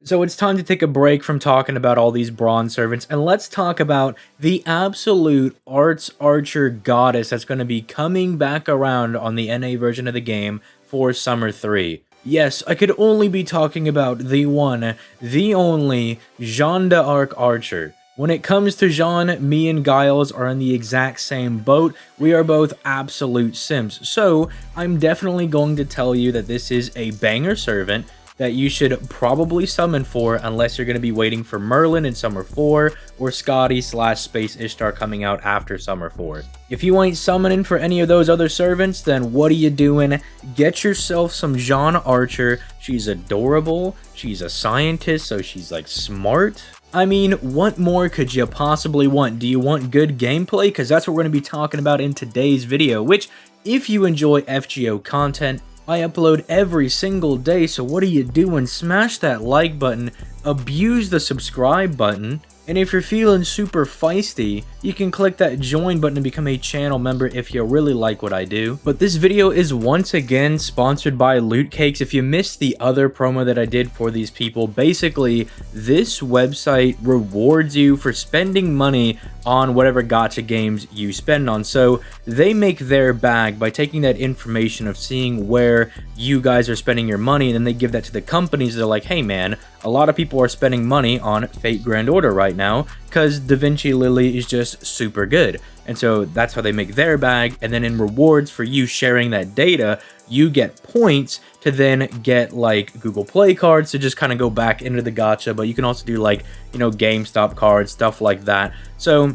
So it's time to take a break from talking about all these bronze servants and let's talk about the absolute arts archer goddess that's going to be coming back around on the NA version of the game for Summer 3. Yes, I could only be talking about the one, the only Jeanne d'Arc Archer. When it comes to Jeanne, me and Giles are in the exact same boat. We are both absolute simps. So I'm definitely going to tell you that this is a banger servant that you should probably summon for unless you're going to be waiting for Merlin in Summer 4 or Scotty / Space Ishtar coming out after Summer 4. If you ain't summoning for any of those other servants, then what are you doing? Get yourself some Jeanne Archer. She's adorable. She's a scientist, so she's like smart. I mean, what more could you possibly want? Do you want good gameplay? Because that's what we're going to be talking about in today's video, which, if you enjoy FGO content, I upload every single day, so what are you doing? Smash that like button, abuse the subscribe button, and if you're feeling super feisty, you can click that join button to become a channel member if you really like what I do. But this video is once again sponsored by Loot Cakes. If you missed the other promo that I did for these people, basically this website rewards you for spending money on whatever gacha games you spend on. So they make their bag by taking that information of seeing where you guys are spending your money, and then they give that to the companies. They're like, hey man, a lot of people are spending money on Fate Grand Order right now because Da Vinci Lily is just super good. And so that's how they make their bag. And then in rewards for you sharing that data, you get points to then get like Google Play cards to just kind of go back into the gacha. But you can also do like, you know, GameStop cards, stuff like that. So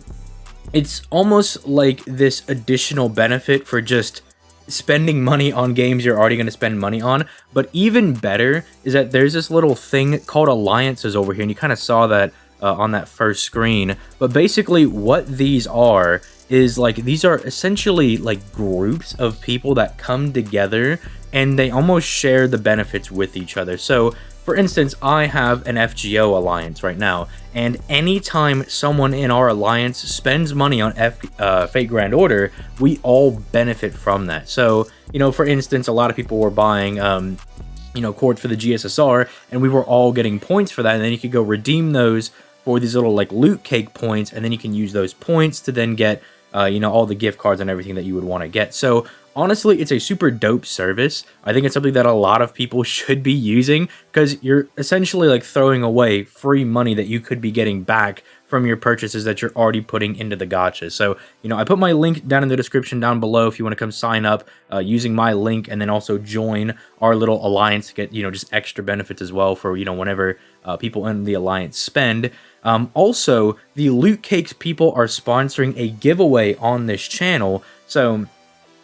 it's almost like this additional benefit for just spending money on games you're already going to spend money on. But even better is that there's this little thing called alliances over here, and you kind of saw that on that first screen. But basically what these are is like, these are essentially like groups of people that come together and they almost share the benefits with each other. So for instance, I have an FGO alliance right now, and anytime someone in our alliance spends money on Fate Grand Order, we all benefit from that. So, you know, for instance, a lot of people were buying, you know, cords for the GSSR, and we were all getting points for that, and then you could go redeem those for these little like loot cake points, and then you can use those points to then get, you know, all the gift cards and everything that you would want to get. So honestly, it's a super dope service. I think it's something that a lot of people should be using because you're essentially like throwing away free money that you could be getting back from your purchases that you're already putting into the gacha. So, you know, I put my link down in the description down below if you want to come sign up using my link, and then also join our little alliance to get, you know, just extra benefits as well for, you know, whenever people in the alliance spend. Also, the Loot Cakes people are sponsoring a giveaway on this channel. So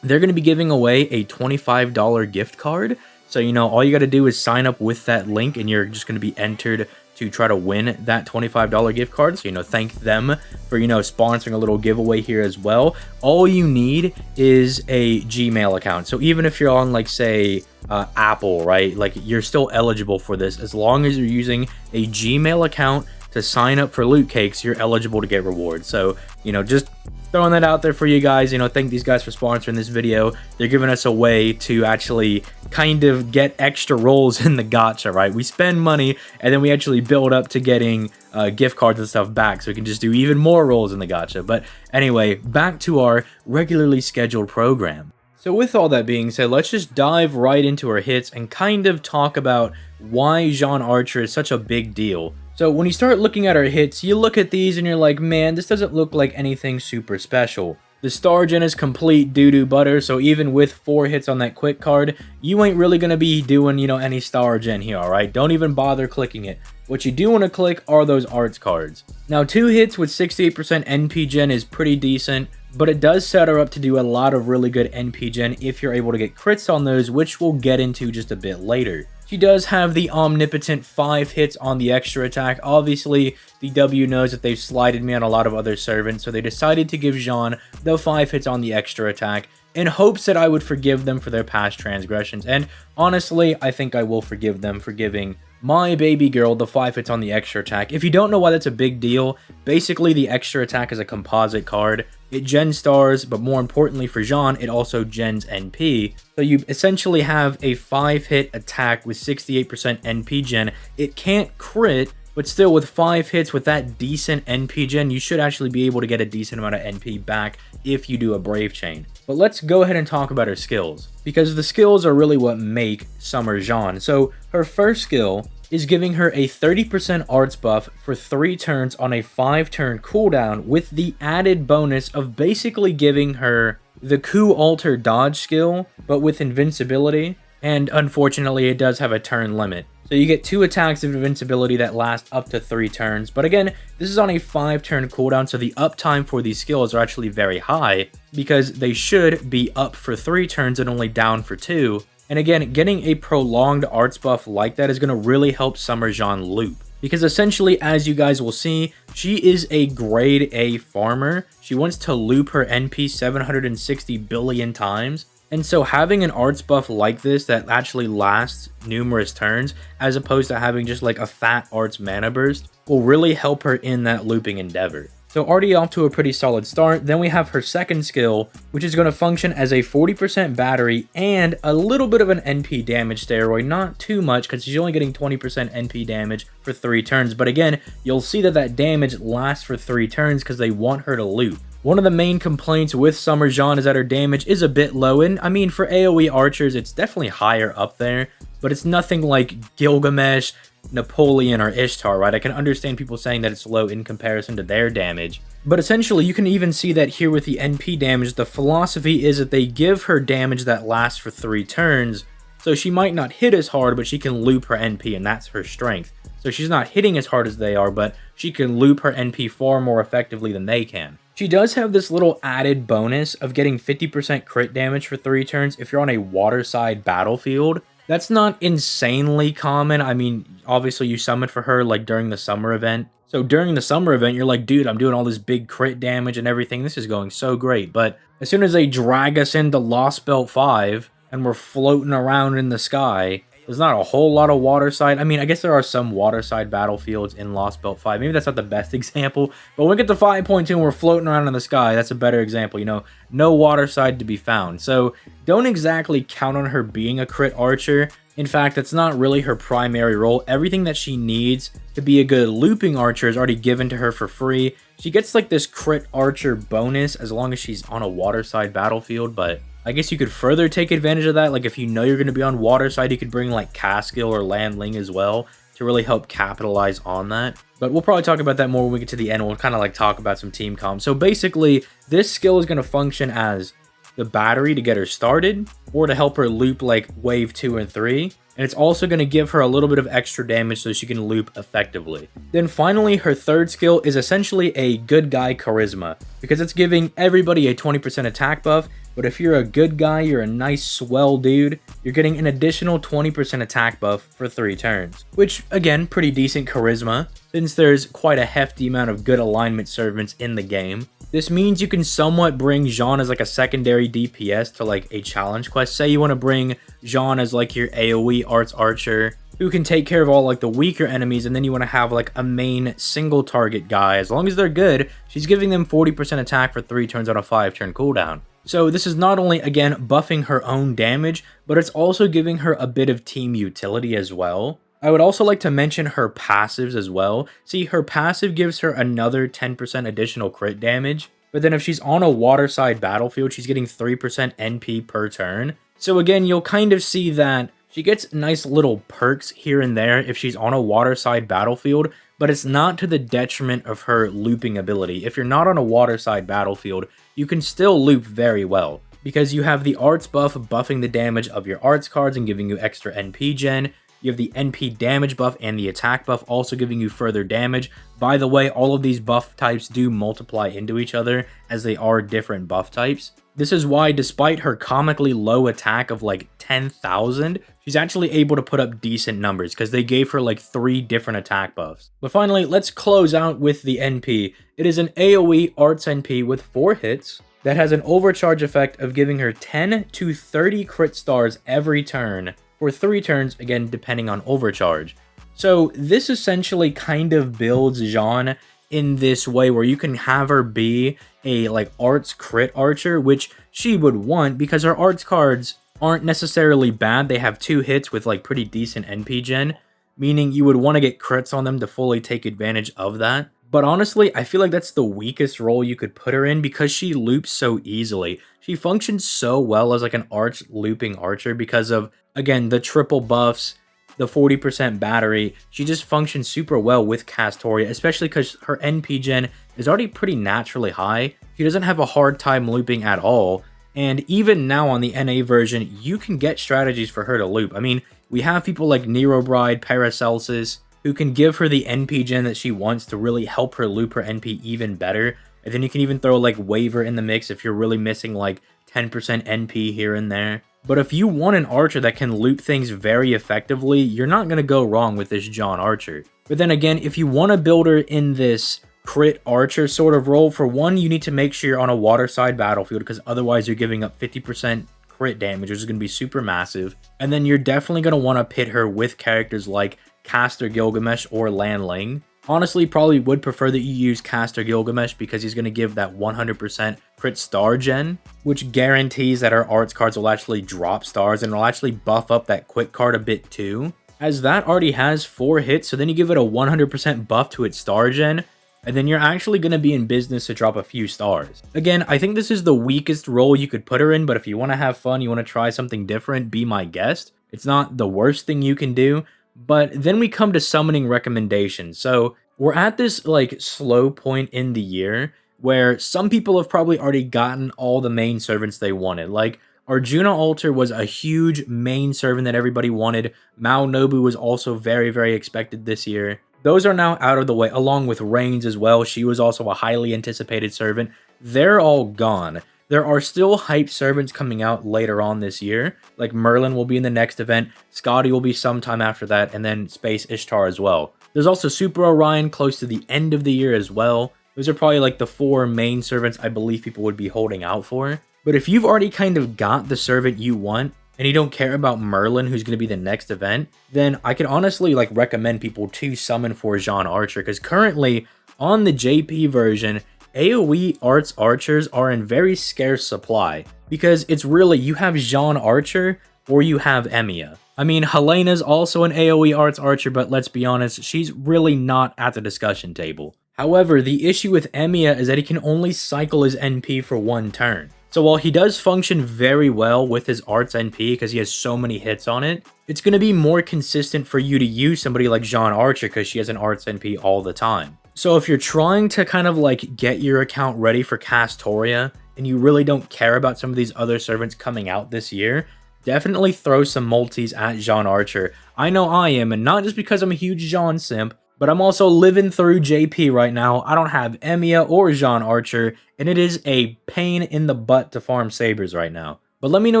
they're going to be giving away a $25 gift card. So, you know, all you got to do is sign up with that link, and you're just going to be entered to try to win that $25 gift card. So, you know, thank them for, you know, sponsoring a little giveaway here as well. All you need is a Gmail account. So even if you're on, like, say, Apple, right, like, you're still eligible for this. As long as you're using a Gmail account to sign up for Loot Cakes, you're eligible to get rewards. So, you know, just throwing that out there for you guys. You know, thank these guys for sponsoring this video. They're giving us a way to actually kind of get extra rolls in the gacha, right? We spend money and then we actually build up to getting gift cards and stuff back, so we can just do even more rolls in the gacha. But anyway, back to our regularly scheduled program. So with all that being said, let's just dive right into our hits and kind of talk about why Jeanne Archer is such a big deal. So when you start looking at our hits, you look at these and you're like, man, this doesn't look like anything super special. The star gen is complete doo-doo butter, so even with 4 hits on that quick card, you ain't really going to be doing, you know, any star gen here, alright? Don't even bother clicking it. What you do want to click are those arts cards. Now, 2 hits with 68% NP gen is pretty decent, but it does set her up to do a lot of really good NP gen if you're able to get crits on those, which we'll get into just a bit later. She does have the omnipotent 5 hits on the extra attack. Obviously, the W knows that they've slighted me on a lot of other servants, so they decided to give Jeanne the 5 hits on the extra attack in hopes that I would forgive them for their past transgressions. And honestly, I think I will forgive them for giving my baby girl the 5 hits on the extra attack. If you don't know why that's a big deal, basically the extra attack is a composite card. it gens stars, but more importantly for Jeanne, it also gens NP. So you essentially have a 5-hit attack with 68% NP gen. It can't crit, but still with 5 hits with that decent NP gen, you should actually be able to get a decent amount of NP back if you do a Brave Chain. But let's go ahead and talk about her skills, because the skills are really what make Summer Jeanne. So her first skill is giving her a 30% arts buff for 3 turns on a 5-turn cooldown, with the added bonus of basically giving her the Coup Alter dodge skill, but with invincibility, and unfortunately it does have a turn limit. So you get 2 attacks of invincibility that last up to 3 turns, but again, this is on a 5-turn cooldown, so the uptime for these skills are actually very high, because they should be up for 3 turns and only down for 2. And again, getting a prolonged arts buff like that is going to really help Summer Jeanne loop. Because essentially, as you guys will see, she is a grade A farmer. She wants to loop her NP 760 billion times. And so having an arts buff like this that actually lasts numerous turns, as opposed to having just like a fat arts mana burst, will really help her in that looping endeavor. So already off to a pretty solid start. Then we have her second skill, which is going to function as a 40% battery and a little bit of an NP damage steroid. Not too much, because she's only getting 20% NP damage for 3 turns. But again, you'll see that that damage lasts for 3 turns because they want her to loop. One of the main complaints with Summer Jeanne is that her damage is a bit low, and I mean, for AoE archers, it's definitely higher up there, but it's nothing like Gilgamesh, Napoleon, or Ishtar, right? I can understand people saying that it's low in comparison to their damage, but essentially you can even see that here with the NP damage. The philosophy is that they give her damage that lasts for 3 turns, so she might not hit as hard, but she can loop her NP, and that's her strength. So she's not hitting as hard as they are, but she can loop her NP far more effectively than they can. She does have this little added bonus of getting 50% crit damage for 3 turns if you're on a waterside battlefield. That's not insanely common. I mean, obviously you summon for her like during the summer event. So during the summer event, you're like, dude, I'm doing all this big crit damage and everything. This is going so great. But as soon as they drag us into Lost Belt 5 and we're floating around in the sky, there's not a whole lot of waterside. I mean, I guess there are some waterside battlefields in Lost Belt 5. Maybe that's not the best example, but when we get to 5.2 and we're floating around in the sky, that's a better example. You know, no waterside to be found. So don't exactly count on her being a crit archer. In fact, that's not really her primary role. Everything that she needs to be a good looping archer is already given to her for free. She gets like this crit archer bonus as long as she's on a waterside battlefield, but I guess you could further take advantage of that. Like if you know you're going to be on waterside, you could bring like Caskill or Landling as well to really help capitalize on that. But we'll probably talk about that more when we get to the end. We'll kind of like talk about some team comp. So basically, this skill is going to function as the battery to get her started, or to help her loop like wave 2 and 3. And it's also going to give her a little bit of extra damage so she can loop effectively. Then finally, her third skill is essentially a good guy charisma, because it's giving everybody a 20% attack buff. But if you're a good guy, you're a nice swell dude, you're getting an additional 20% attack buff for 3 turns. Which, again, pretty decent charisma, since there's quite a hefty amount of good alignment servants in the game. This means you can somewhat bring Jeanne as like a secondary DPS to like a challenge quest. Say you want to bring Jeanne as like your AoE arts archer, who can take care of all like the weaker enemies, and then you want to have like a main single target guy. As long as they're good, she's giving them 40% attack for 3 turns on a 5-turn cooldown. So this is not only, again, buffing her own damage, but it's also giving her a bit of team utility as well. I would also like to mention her passives as well. See, her passive gives her another 10% additional crit damage, but then if she's on a waterside battlefield, she's getting 3% NP per turn. So again, you'll kind of see that she gets nice little perks here and there if she's on a waterside battlefield, but it's not to the detriment of her looping ability. If you're not on a waterside battlefield, you can still loop very well, because you have the arts buff buffing the damage of your arts cards and giving you extra NP gen. You have the NP damage buff and the attack buff also giving you further damage. By the way, all of these buff types do multiply into each other, as they are different buff types. This is why, despite her comically low attack of like 10,000, she's actually able to put up decent numbers, because they gave her like 3 different attack buffs. But finally, let's close out with the NP. It is an AoE arts NP with 4 hits that has an overcharge effect of giving her 10 to 30 crit stars every turn, for 3 turns, again, depending on overcharge. So this essentially kind of builds Jeanne in this way where you can have her be a like arts crit archer, which she would want because her arts cards aren't necessarily bad. They have 2 hits with like pretty decent NP gen, meaning you would want to get crits on them to fully take advantage of that. But honestly, I feel like that's the weakest role you could put her in because she loops so easily. She functions so well as like an arch looping archer because of, again, the triple buffs, the 40% battery. She just functions super well with Castoria, especially because her NP gen is already pretty naturally high. She doesn't have a hard time looping at all. And even now on the NA version, you can get strategies for her to loop. I mean, we have people like Nero Bride, Paracelsus, who can give her the NP gen that she wants to really help her loop her NP even better. And then you can even throw like Waver in the mix if you're really missing like 10% NP here and there. But if you want an archer that can loop things very effectively, you're not going to go wrong with this Jeanne archer. But then again, if you want to build her in this crit archer sort of role, for one, you need to make sure you're on a water side battlefield because otherwise you're giving up 50% crit damage, which is going to be super massive. And then you're definitely going to want to pit her with characters like Caster Gilgamesh or Lan Ling. Honestly, probably would prefer that you use Caster Gilgamesh because he's going to give that 100% crit star gen, which guarantees that our arts cards will actually drop stars and will actually buff up that quick card a bit too. As that already has 4 hits, so then you give it a 100% buff to its star gen, and then you're actually going to be in business to drop a few stars. Again, I think this is the weakest role you could put her in, but if you want to have fun, you want to try something different, be my guest. It's not the worst thing you can do. But then we come to summoning recommendations. So we're at this like slow point in the year where some people have probably already gotten all the main servants they wanted. Like Arjuna Altar was a huge main servant that everybody wanted. Mao Nobu was also very, very expected this year. Those are now out of the way, along with Reigns as well. She was also a highly anticipated servant. They're all gone. There are still hype servants coming out later on this year. Like Merlin will be in the next event, Scotty will be sometime after that, and then Space Ishtar as well. There's also Super Orion close to the end of the year as well. Those are probably like the 4 main servants I believe people would be holding out for. But if you've already kind of got the servant you want, and you don't care about Merlin, who's going to be the next event, then I could honestly like recommend people to summon for Jeanne Archer, because currently on the JP version, AoE arts archers are in very scarce supply, because it's really, you have Jeanne Archer or you have Emiya. I mean, Helena's also an AoE arts archer, but let's be honest, she's really not at the discussion table. However, the issue with Emiya is that he can only cycle his NP for 1 turn. So while he does function very well with his arts NP because he has so many hits on it, it's going to be more consistent for you to use somebody like Jeanne Archer because she has an arts NP all the time. So if you're trying to kind of like get your account ready for Castoria and you really don't care about some of these other servants coming out this year, definitely throw some multis at Jeanne Archer. I know I am, and not just because I'm a huge Jeanne simp, but I'm also living through JP right now. I don't have Emiya or Jeanne Archer, and it is a pain in the butt to farm sabers right now. But let me know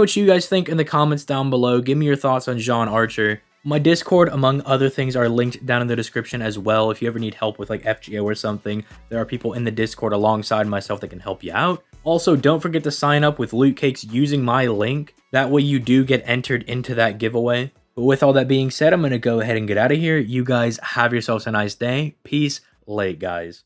what you guys think in the comments down below. Give me your thoughts on Jeanne Archer. My Discord, among other things, are linked down in the description as well. If you ever need help with like FGO or something, there are people in the Discord alongside myself that can help you out. Also, don't forget to sign up with Loot Cakes using my link. That way you do get entered into that giveaway. But with all that being said, I'm going to go ahead and get out of here. You guys have yourselves a nice day. Peace. Late, guys.